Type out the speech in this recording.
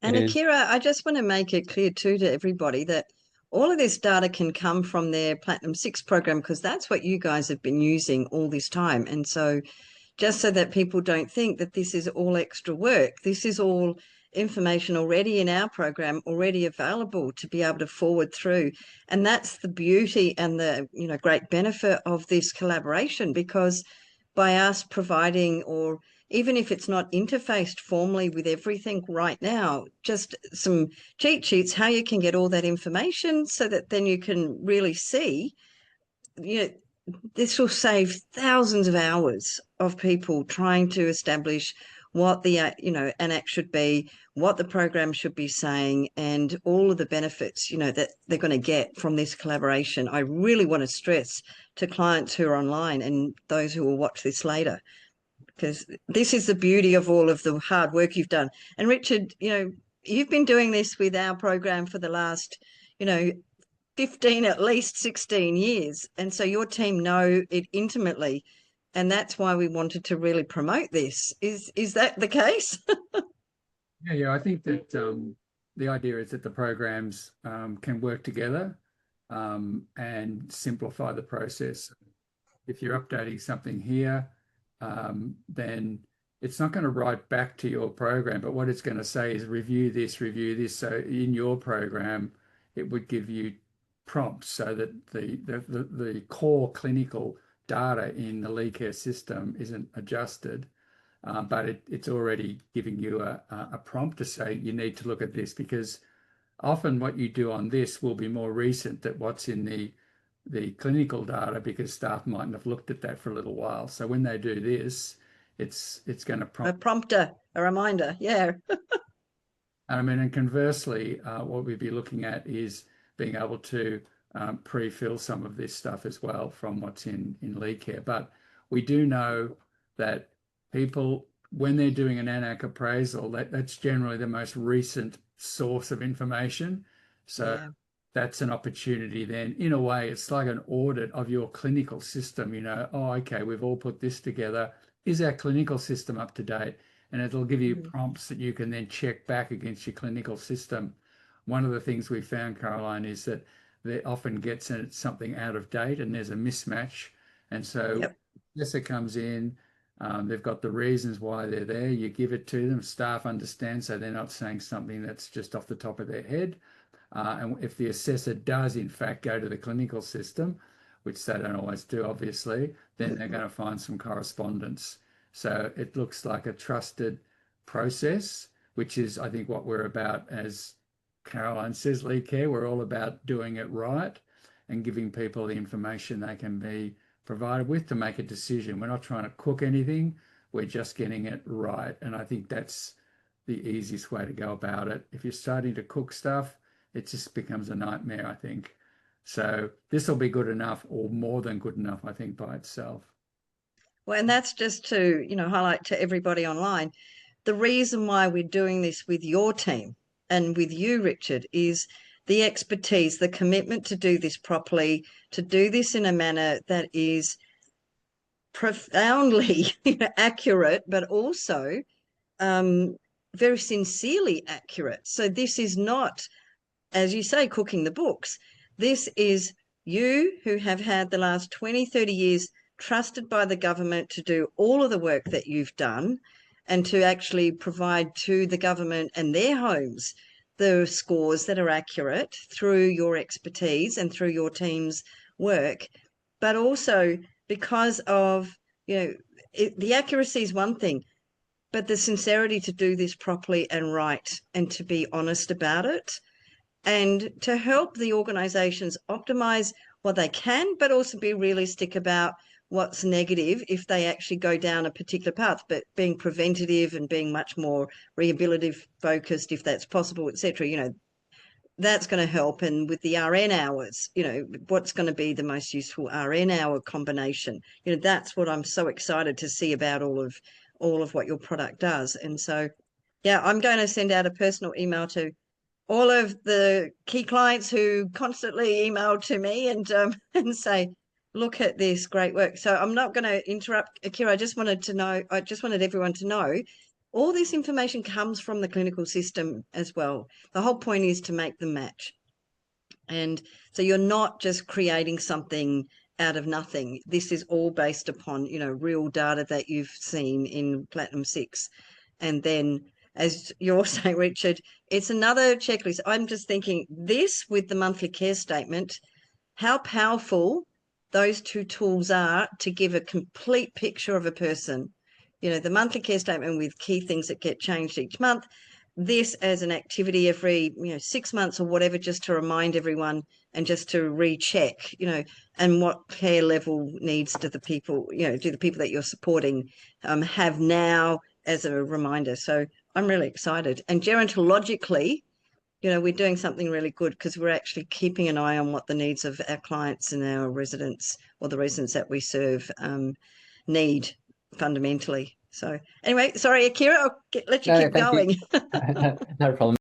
And And Akira, I just want to make it clear too to everybody that all of this data can come from their Platinum 6 program, because that's what you guys have been using all this time. And so just so that people don't think that this is all extra work, this is all information already in our program, already available to be able to forward through. And that's the beauty and the great benefit of this collaboration, because by us providing, or even if it's not interfaced formally with everything right now, just some cheat sheets, how you can get all that information so that then you can really see, this will save thousands of hours of people trying to establish what the AN-ACC should be, what the program should be saying, and all of the benefits that they're going to get from this collaboration. I really want to stress to clients who are online and those who will watch this later, because this is the beauty of all of the hard work you've done. And Richard, you've been doing this with our program for the last 15, at least 16 years. And so your team know it intimately. And that's why we wanted to really promote this. Is that the case? yeah, I think that the idea is that the programs can work together and simplify the process. If you're updating something here, then it's not going to write back to your program, but what it's going to say is review this, review this. So in your program, it would give you prompts so that the core clinical data in the Leecare system isn't adjusted, but it's already giving you a prompt to say you need to look at this, because often what you do on this will be more recent than what's in the clinical data, because staff mightn't have looked at that for a little while. So when they do this, it's going to prompt A prompter, a reminder. Yeah. I mean, and conversely, what we'd be looking at is being able to pre-fill some of this stuff as well from what's in Leecare. But we do know that people, when they're doing an AN-ACC appraisal, that's generally the most recent source of information. So Yeah. that's an opportunity then. In a way, it's like an audit of your clinical system. Oh, okay, we've all put this together. Is our clinical system up to date? And it'll give you prompts that you can then check back against your clinical system. One of the things we found, Caroline, is that they often gets something out of date and there's a mismatch. And so Yep. Jessica comes in, they've got the reasons why they're there. You give it to them, staff understand, so they're not saying something that's just off the top of their head. And if the assessor does, in fact, go to the clinical system, which they don't always do, obviously, then they're going to find some correspondence. So it looks like a trusted process, which is, I think, what we're about. As Caroline says, Leecare, we're all about doing it right and giving people the information they can be provided with to make a decision. We're not trying to cook anything. We're just getting it right. And I think that's the easiest way to go about it. If you're starting to cook stuff, it just becomes a nightmare, I think. So this will be good enough, or more than good enough, I think, by itself. Well, and that's just to, highlight to everybody online. The reason why we're doing this with your team and with you, Richard, is the expertise, the commitment to do this properly, to do this in a manner that is profoundly accurate, but also very sincerely accurate. So this is not, as you say, cooking the books. This is you who have had the last 20, 30 years trusted by the government to do all of the work that you've done and to actually provide to the government and their homes the scores that are accurate through your expertise and through your team's work. But also because of, the accuracy is one thing, but the sincerity to do this properly and right and to be honest about it, and to help the organisations optimise what they can, but also be realistic about what's negative if they actually go down a particular path, but being preventative and being much more rehabilitative focused, if that's possible, etc. That's going to help. And with the RN hours, what's going to be the most useful RN hour combination? That's what I'm so excited to see about all of what your product does. And so, yeah, I'm going to send out a personal email to all of the key clients who constantly email to me and say, look at this great work. So I'm not going to interrupt, Akira. I just wanted everyone to know All this information comes from the clinical system as well. The whole point is to make them match. And so you're not just creating something out of nothing. This is all based upon, you know, real data that you've seen in Platinum 6. And then, as you're saying, Richard, it's another checklist. I'm just thinking this with the monthly care statement, how powerful those two tools are to give a complete picture of a person. You know, the monthly care statement with key things that get changed each month, this as an activity every 6 months or whatever, just to remind everyone and just to recheck, and what care level needs do the people that you're supporting have now, as a reminder. So I'm really excited. And gerontologically, we're doing something really good because we're actually keeping an eye on what the needs of our clients and our residents, or the residents that we serve, need fundamentally. So anyway, sorry, Akira, I'll let you keep going. No problem.